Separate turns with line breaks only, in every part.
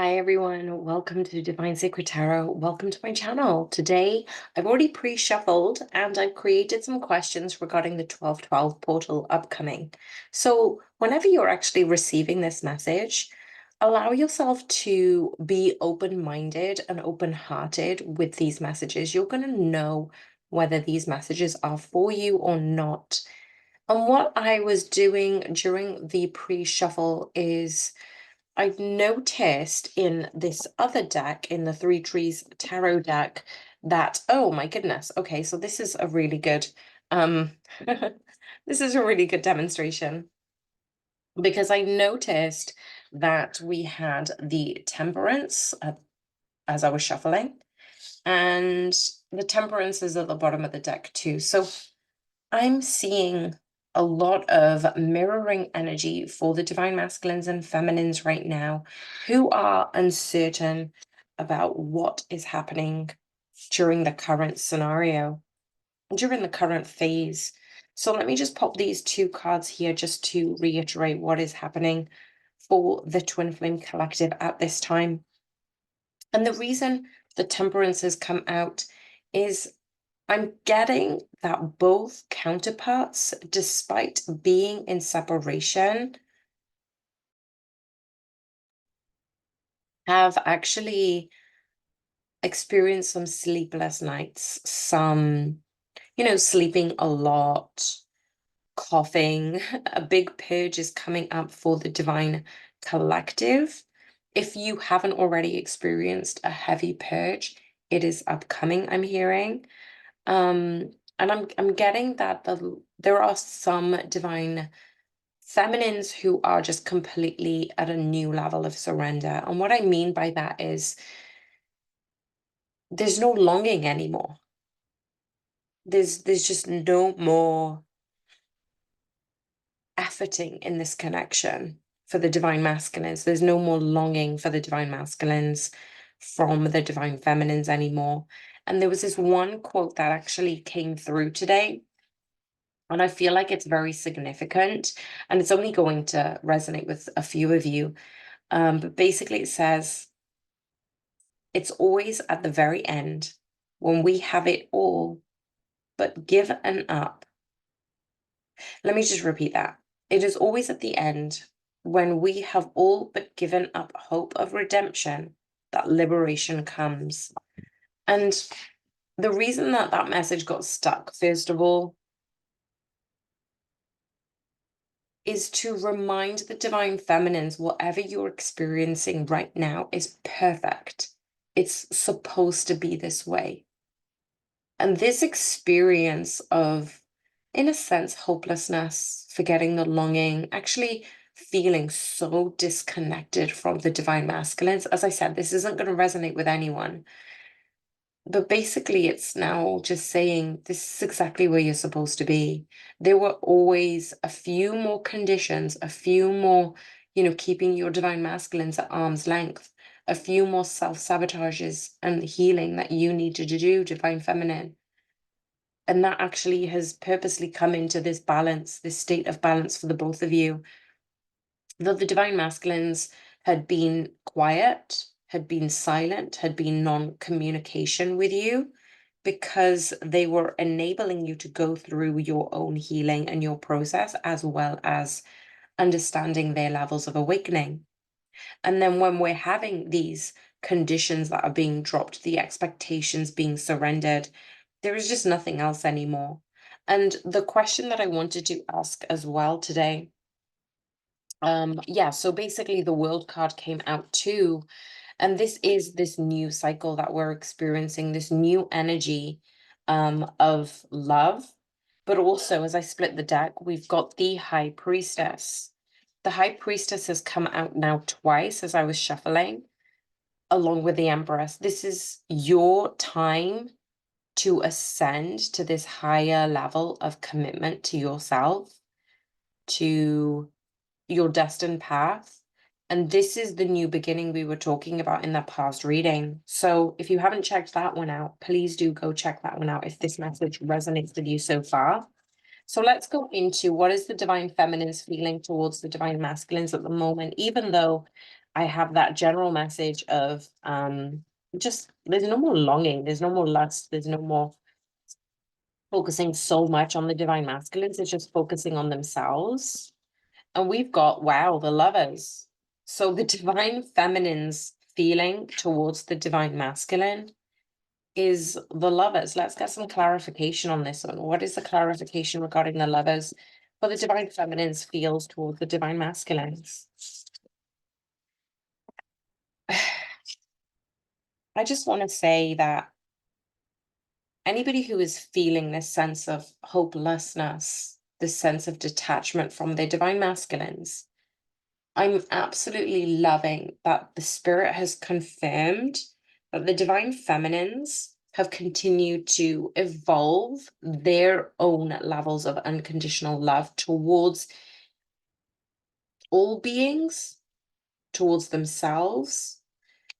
Hi everyone, welcome to Divine Sacred Tarot. Welcome to my channel. Today, I've already pre-shuffled and I've created some questions regarding the 1212 portal upcoming. So whenever you're actually receiving this message, allow yourself to be open-minded and open-hearted with these messages. You're going to know whether these messages are for you or not. And what I was doing during the pre-shuffle is I've noticed in this other deck, in the Three Trees Tarot deck, that, oh my goodness, okay, so this is a really good, um, this is a really good demonstration because I noticed that we had the Temperance as I was shuffling, and the Temperance is at the bottom of the deck too. So I'm seeing a lot of mirroring energy for the divine masculines and feminines right now who are uncertain about what is happening during the current scenario, during the current phase. So let me just pop these two cards here just to reiterate what is happening for the Twin Flame Collective at this time. And the reason the Temperance has come out is I'm getting that both counterparts, despite being in separation, have actually experienced some sleepless nights, some, sleeping a lot, coughing. A big purge is coming up for the Divine Collective. If you haven't already experienced a heavy purge, it is upcoming, I'm hearing. And I'm getting that there are some divine feminines who are just completely at a new level of surrender. And what I mean by that is there's no longing anymore. There's just no more efforting in this connection for the divine masculines. There's no more longing for the divine masculines from the divine feminines anymore. And there was this one quote that actually came through today. And I feel like it's very significant, and it's only going to resonate with a few of you. But basically, it says, it's always at the very end when we have it all but given up. Let me just repeat that. It is always at the end when we have all but given up hope of redemption that liberation comes. And the reason that that message got stuck, first of all, is to remind the divine feminines whatever you're experiencing right now is perfect. It's supposed to be this way. And this experience of, in a sense, hopelessness, forgetting the longing, actually feeling so disconnected from the divine masculines. As I said, this isn't going to resonate with anyone. But basically, it's now just saying this is exactly where you're supposed to be. There were always a few more conditions, a few more, keeping your divine masculines at arm's length, a few more self-sabotages and healing that you needed to do, divine feminine. And that actually has purposely come into this balance, this state of balance for the both of you. Though the divine masculines had been quiet, had been silent, had been non-communication with you because they were enabling you to go through your own healing and your process, as well as understanding their levels of awakening. And then when we're having these conditions that are being dropped, the expectations being surrendered, there is just nothing else anymore. And the question that I wanted to ask as well today, so basically the World card came out too, and this is this new cycle that we're experiencing, this new energy of love. But also, as I split the deck, we've got the High Priestess. The High Priestess has come out now twice as I was shuffling, along with the Empress. This is your time to ascend to this higher level of commitment to yourself, to your destined path. And this is the new beginning we were talking about in that past reading. So if you haven't checked that one out, please do go check that one out if this message resonates with you so far. So let's go into what is the divine feminine's feeling towards the divine masculines at the moment, even though I have that general message of just there's no more longing, there's no more lust, there's no more focusing so much on the divine masculines, it's just focusing on themselves. And we've got, wow, the lovers. So the divine feminine's feeling towards the divine masculine is the lovers. Let's get some clarification on this one. What is the clarification regarding the lovers for the divine feminines feels towards the divine masculines? I just want to say that anybody who is feeling this sense of hopelessness, this sense of detachment from their divine masculines, I'm absolutely loving that the spirit has confirmed that the divine feminines have continued to evolve their own levels of unconditional love towards all beings, towards themselves,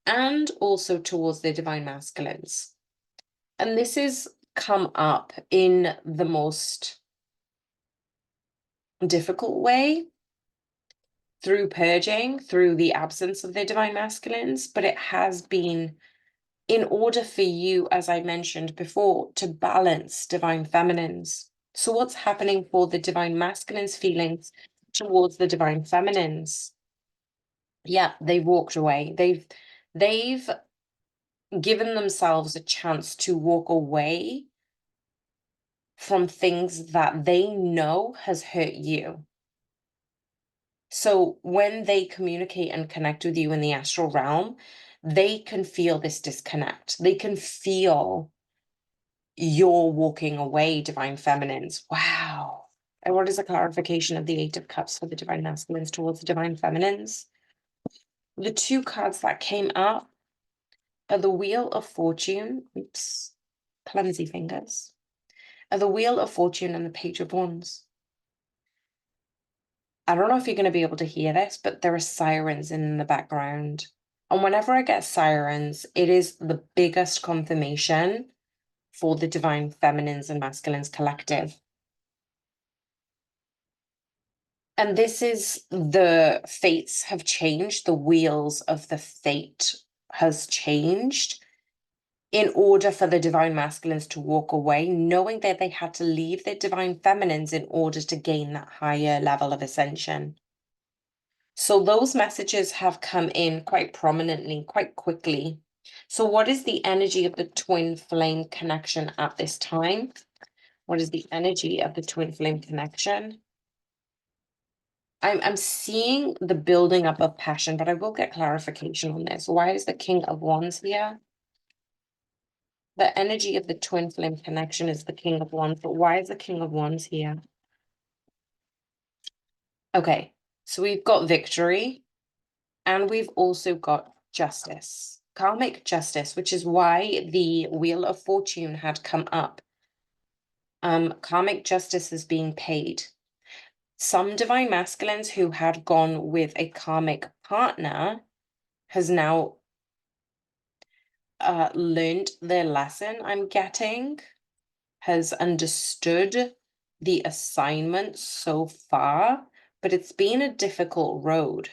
and also towards their divine masculines. And this has come up in the most difficult way through purging, through the absence of their divine masculines, but it has been in order for you, as I mentioned before, to balance divine feminines. So what's happening for the divine masculines' feelings towards the divine feminines? Yeah, they've walked away. They've given themselves a chance to walk away from things that they know has hurt you. So when they communicate and connect with you in the astral realm, they can feel this disconnect. They can feel you're walking away, divine feminines. Wow. And what is the clarification of the Eight of Cups for the divine masculines towards the divine feminines? The two cards that came up are the Wheel of Fortune. Oops, clumsy fingers. Are the Wheel of Fortune and the Page of Wands. I don't know if you're going to be able to hear this, but there are sirens in the background. And whenever I get sirens, it is the biggest confirmation for the divine feminines and masculines collective. And this is the fates have changed, the wheels of the fate has changed in order for the divine masculines to walk away, knowing that they had to leave their divine feminines in order to gain that higher level of ascension. So those messages have come in quite prominently, quite quickly. So what is the energy of the twin flame connection at this time? What is the energy of the twin flame connection? I'm seeing the building up of passion, but I will get clarification on this. Why is the King of Wands here? The energy of the twin flame connection is the King of Wands, but why is the King of Wands here? Okay, so we've got victory, and we've also got justice. Karmic justice, which is why the Wheel of Fortune had come up. Karmic justice is being paid. Some divine masculines who had gone with a karmic partner has now learned their lesson, I'm getting, has understood the assignment so far, but it's been a difficult road.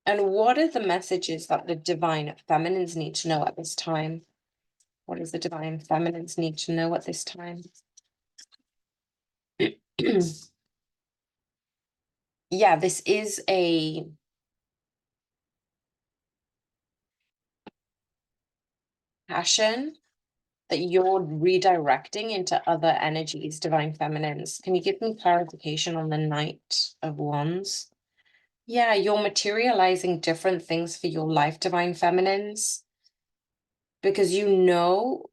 And what are the messages that the divine feminines need to know at this time? What does the divine feminines need to know at this time? Yeah, this is a passion that you're redirecting into other energies, divine feminines. Can you give me clarification on the Knight of Wands? Yeah, you're materializing different things for your life, divine feminines, because you know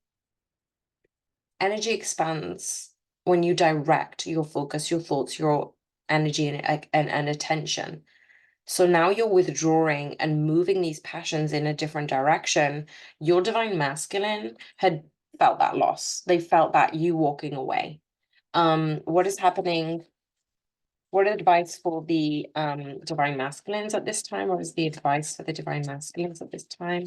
energy expands when you direct your focus, your thoughts, your energy and attention. So now you're withdrawing and moving these passions in a different direction. Your divine masculine had felt that loss. They felt that you walking away. What is happening? What advice for the divine masculines at this time? What is the advice for the divine masculines at this time?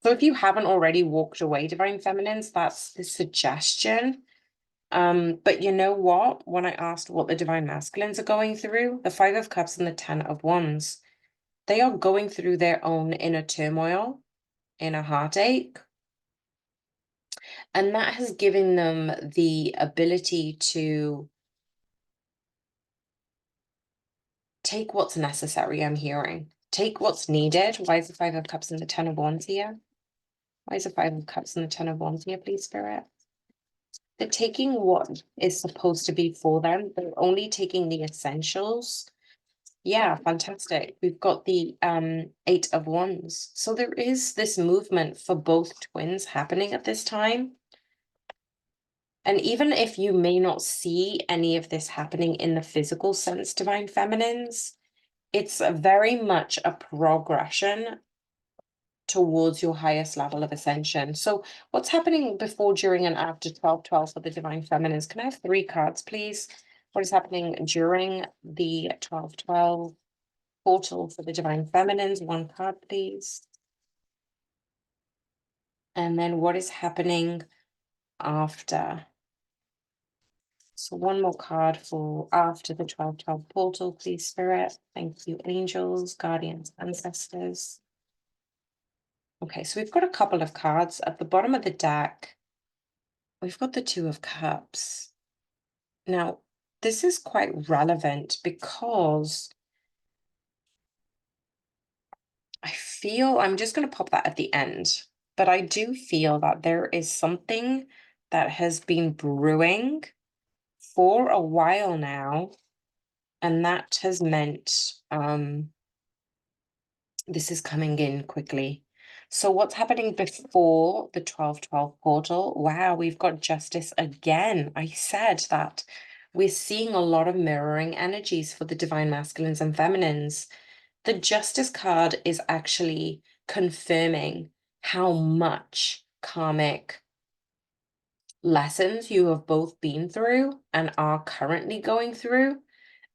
So if you haven't already walked away, divine feminines, that's the suggestion. But you know what? When I asked what the divine masculines are going through, the Five of Cups and the Ten of Wands, they are going through their own inner turmoil, inner heartache. And that has given them the ability to take what's necessary, I'm hearing. Take what's needed. Why is the Five of Cups and the Ten of Wands here? Why is the Five of Cups and the Ten of Wands here, please, Spirit? They're taking what is supposed to be for them. They're only taking the essentials. Yeah, fantastic. We've got the Eight of Wands. So there is this movement for both twins happening at this time. And even if you may not see any of this happening in the physical sense, divine feminines, it's very much a progression towards your highest level of ascension. So what's happening before, during, and after 12/12 for the divine feminines? Can I have 3 cards, please? What is happening during the 12/12 portal for the divine feminines? 1 card, please. And then what is happening after? So 1 more card for after the 12/12 portal, please, Spirit. Thank you, angels, guardians, ancestors. Okay, so we've got a couple of cards at the bottom of the deck. We've got the Two of Cups. Now, this is quite relevant because I feel, I'm just going to pop that at the end, but I do feel that there is something that has been brewing for a while now, and that has meant this is coming in quickly. So what's happening before the 12/12 portal? Wow, we've got Justice again. I said that we're seeing a lot of mirroring energies for the divine masculines and feminines. The Justice card is actually confirming how much karmic lessons you have both been through and are currently going through.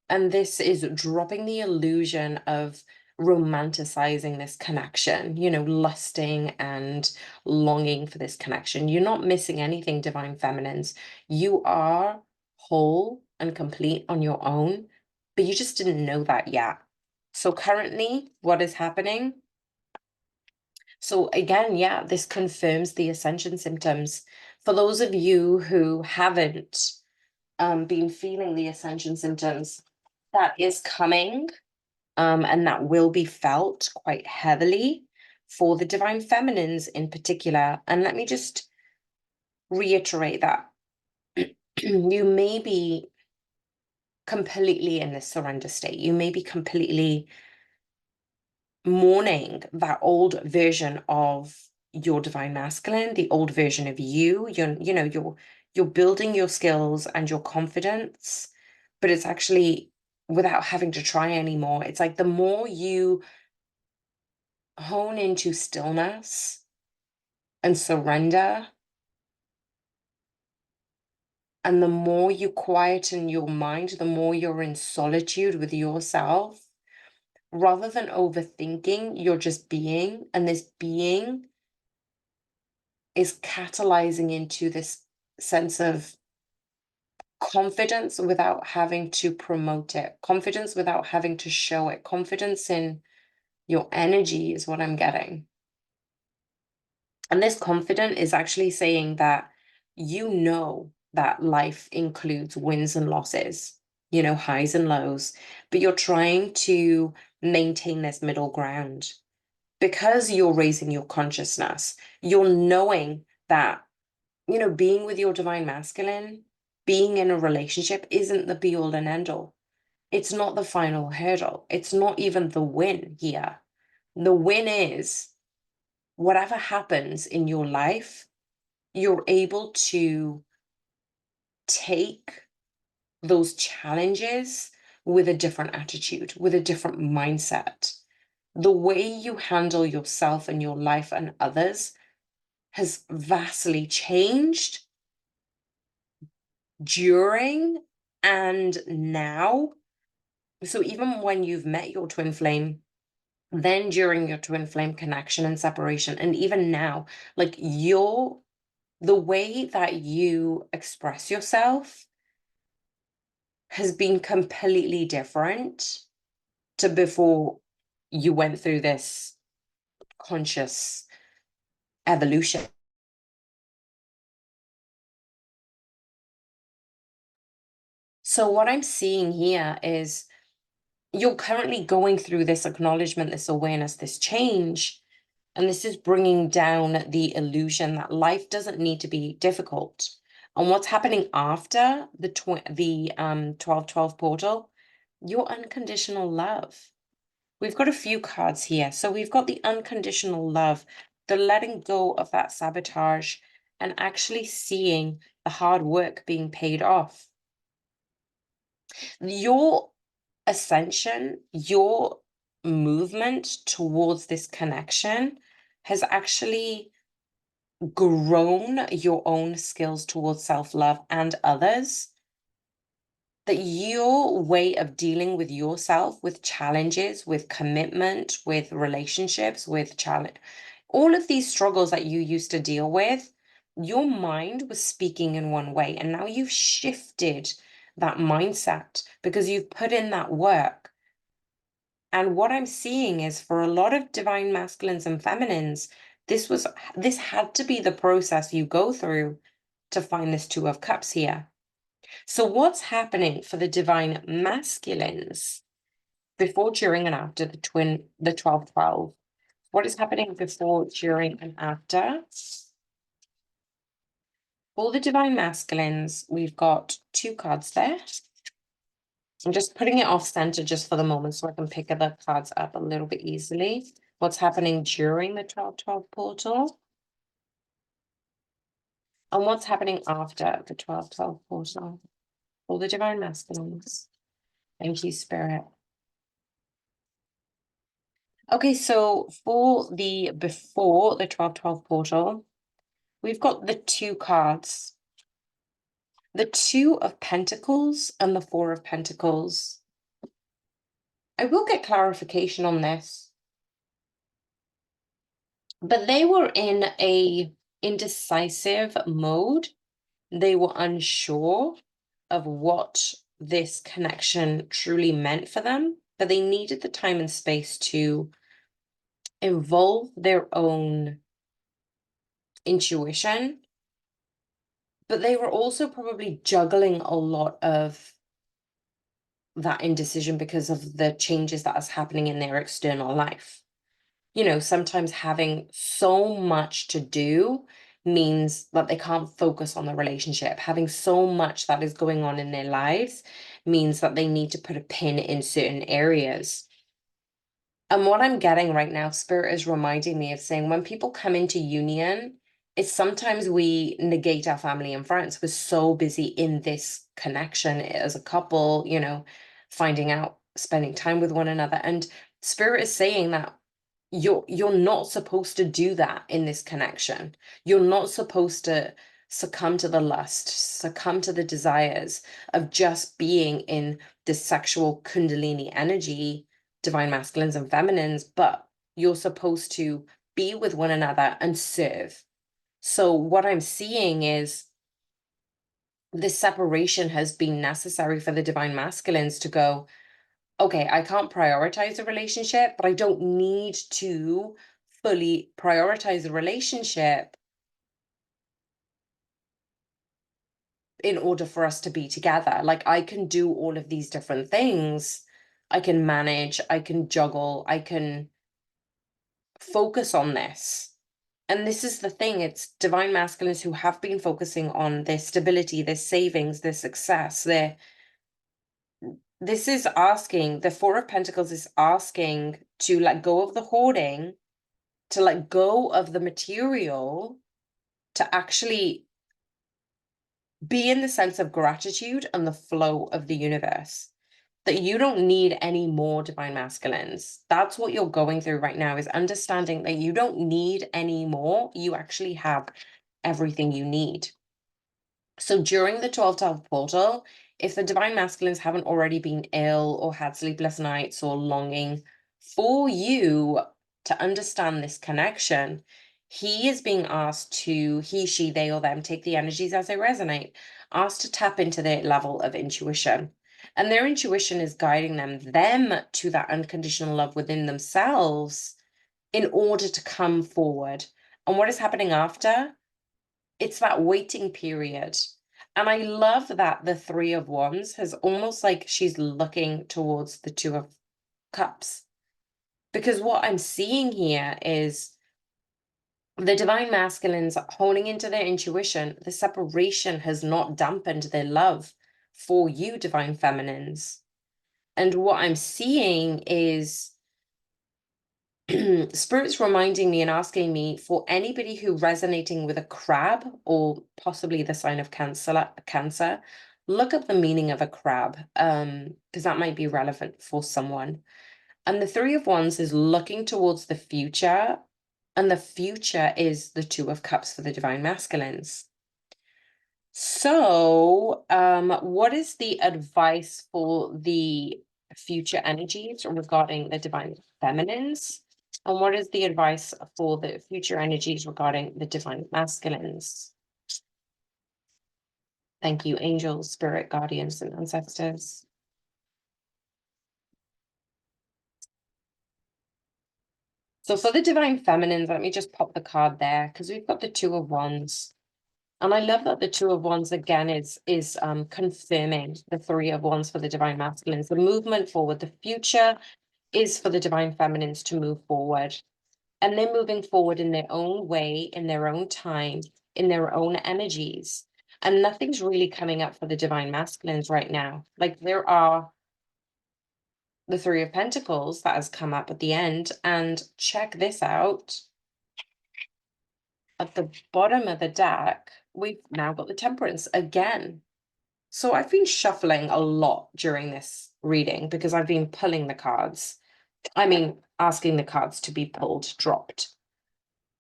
And this is dropping the illusion of romanticizing this connection, lusting and longing for this connection. You're not missing anything, divine feminines. You are whole and complete on your own, but you just didn't know that yet. So currently, what is happening? So again, yeah, this confirms the ascension symptoms. For those of you who haven't been feeling the ascension symptoms, that is coming, and that will be felt quite heavily for the divine feminines in particular. And let me just reiterate that you may be completely in this surrender state. You may be completely mourning that old version of your divine masculine, the old version of you. You're building your skills and your confidence, but it's actually without having to try anymore. It's like the more you hone into stillness and surrender, and the more you quieten your mind, the more you're in solitude with yourself, rather than overthinking, you're just being, and this being is catalyzing into this sense of confidence without having to promote it, confidence without having to show it, confidence in your energy is what I'm getting. And this confident is actually saying that you know that life includes wins and losses, highs and lows, but you're trying to maintain this middle ground because you're raising your consciousness. You're knowing that, being with your divine masculine, being in a relationship isn't the be all and end all. It's not the final hurdle. It's not even the win here. The win is whatever happens in your life, you're able to take those challenges with a different attitude, with a different mindset. The way you handle yourself and your life and others has vastly changed during and now. So even when you've met your twin flame, then during your twin flame connection and separation, and even now, like the way that you express yourself has been completely different to before you went through this conscious evolution. So what I'm seeing here is you're currently going through this acknowledgement, this awareness, this change, and this is bringing down the illusion that life doesn't need to be difficult. And what's happening after the 1212 portal, your unconditional love. We've got a few cards here. So we've got the unconditional love, the letting go of that sabotage, and actually seeing the hard work being paid off. Your ascension, your movement towards this connection has actually grown your own skills towards self-love and others. That your way of dealing with yourself, with challenges, with commitment, with relationships, with challenge, all of these struggles that you used to deal with, your mind was speaking in one way, and now you've shifted that mindset because you've put in that work. And what I'm seeing is for a lot of divine masculines and feminines, this had to be the process you go through to find this Two of Cups here. So what's happening for the divine masculines before, during, and after the 1212? What is happening before, during, and after? For the divine masculines, we've got two cards there. I'm just putting it off center just for the moment so I can pick the cards up a little bit easily. What's happening during the 1212 portal? And what's happening after the 1212 portal? For the divine masculines. Thank you, Spirit. Okay, so for the before the 1212 portal, we've got the two cards. The Two of Pentacles and the Four of Pentacles. I will get clarification on this. But they were in a indecisive mode. They were unsure of what this connection truly meant for them, but they needed the time and space to evolve their own intuition. But they were also probably juggling a lot of that indecision because of the changes that is happening in their external life. You know, sometimes having so much to do means that they can't focus on the relationship. Having so much that is going on in their lives means that they need to put a pin in certain areas. And what I'm getting right now, Spirit is reminding me of saying when people come into union, it's sometimes we negate our family and friends. We're so busy in this connection as a couple, you know, finding out, spending time with one another. And Spirit is saying that you're not supposed to do that in this connection. You're not supposed to succumb to the lust, succumb to the desires of just being in this sexual kundalini energy, divine masculines and feminines, but you're supposed to be with one another and serve. So what I'm seeing is this separation has been necessary for the divine masculines to go, okay, I can't prioritize a relationship, but I don't need to fully prioritize a relationship in order for us to be together. Like I can do all of these different things. I can manage, I can juggle, I can focus on this. And this is the thing, it's divine masculines who have been focusing on their stability, their savings, their success, this is asking, the Four of Pentacles is asking to let go of the hoarding, to let go of the material, to actually be in the sense of gratitude and the flow of the universe. That you don't need any more divine masculines. That's what you're going through right now, is understanding that you don't need any more. You actually have everything you need. So during the 12/12 portal, if the divine masculines haven't already been ill or had sleepless nights or longing for you to understand this connection, He is being asked to, he, she, they, or them, take the energies as they resonate, asked to tap into their level of intuition. And their intuition is guiding them to that unconditional love within themselves in order to come forward. And what is happening after? It's that waiting period. And I love that the Three of Wands has almost like she's looking towards the Two of Cups. Because what I'm seeing here is the divine masculines honing into their intuition. The separation has not dampened their love for you, divine feminines. And what I'm seeing is Spirit's reminding me and asking me, for anybody who resonating with a crab or possibly the sign of Cancer, look up the meaning of a crab, because that might be relevant for someone. And the Three of Wands is looking towards the future, and the future is the Two of Cups for the divine masculines. So, what is the advice for the future energies regarding the divine feminines? And what is the advice for the future energies regarding the divine masculines? Thank you, angels, spirit, guardians, and ancestors. So for the divine feminines, let me just pop the card there because we've got the Two of Wands. And I love that the Two of Wands again is confirming the Three of Wands for the divine masculines. The movement forward, the future is for the divine feminines to move forward. And they're moving forward in their own way, in their own time, in their own energies. And nothing's really coming up for the divine masculines right now. Like there are the Three of Pentacles that has come up at the end. And check this out. At the bottom of the deck, we've now got the Temperance again. So I've been shuffling a lot during this reading because I've been pulling the cards. I mean, asking the cards to be pulled, dropped.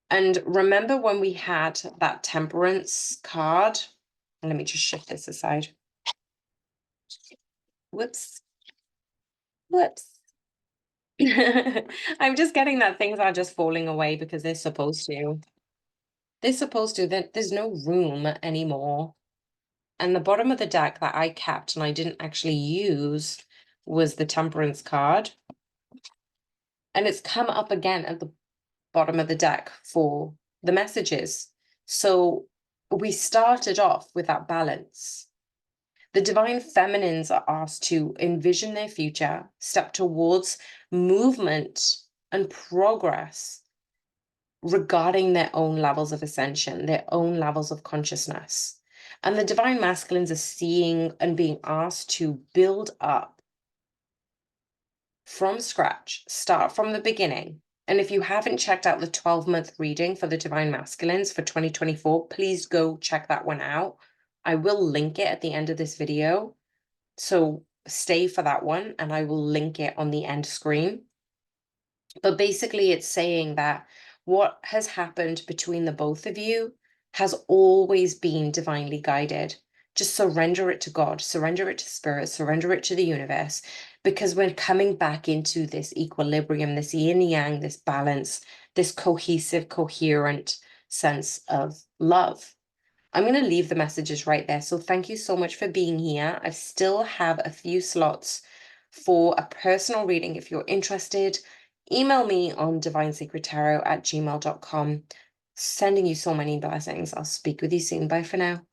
And remember when we had that Temperance card? Let me just shift this aside. Whoops. Whoops. I'm just getting that things are just falling away because they're supposed to. They're supposed to. There's no room anymore. And the bottom of the deck that I kept and I didn't actually use was the Temperance card. And it's come up again at the bottom of the deck for the messages. So we started off with that balance. The divine feminines are asked to envision their future, step towards movement and progress regarding their own levels of ascension, their own levels of consciousness. And the divine masculines are seeing and being asked to build up from scratch, start from the beginning. And if you haven't checked out the 12-month reading for the divine masculines for 2024, please go check that one out. I will link it at the end of this video. So stay for that one and I will link it on the end screen. But basically it's saying that what has happened between the both of you has always been divinely guided. Just surrender it to God, surrender it to spirit, surrender it to the universe, because we're coming back into this equilibrium, this yin yang, this balance, this cohesive, coherent sense of love. I'm going to leave the messages right there. So thank you so much for being here. I still have a few slots for a personal reading. If you're interested, email me on divinesacredtarot@gmail.com. Sending you so many blessings. I'll speak with you soon. Bye for now.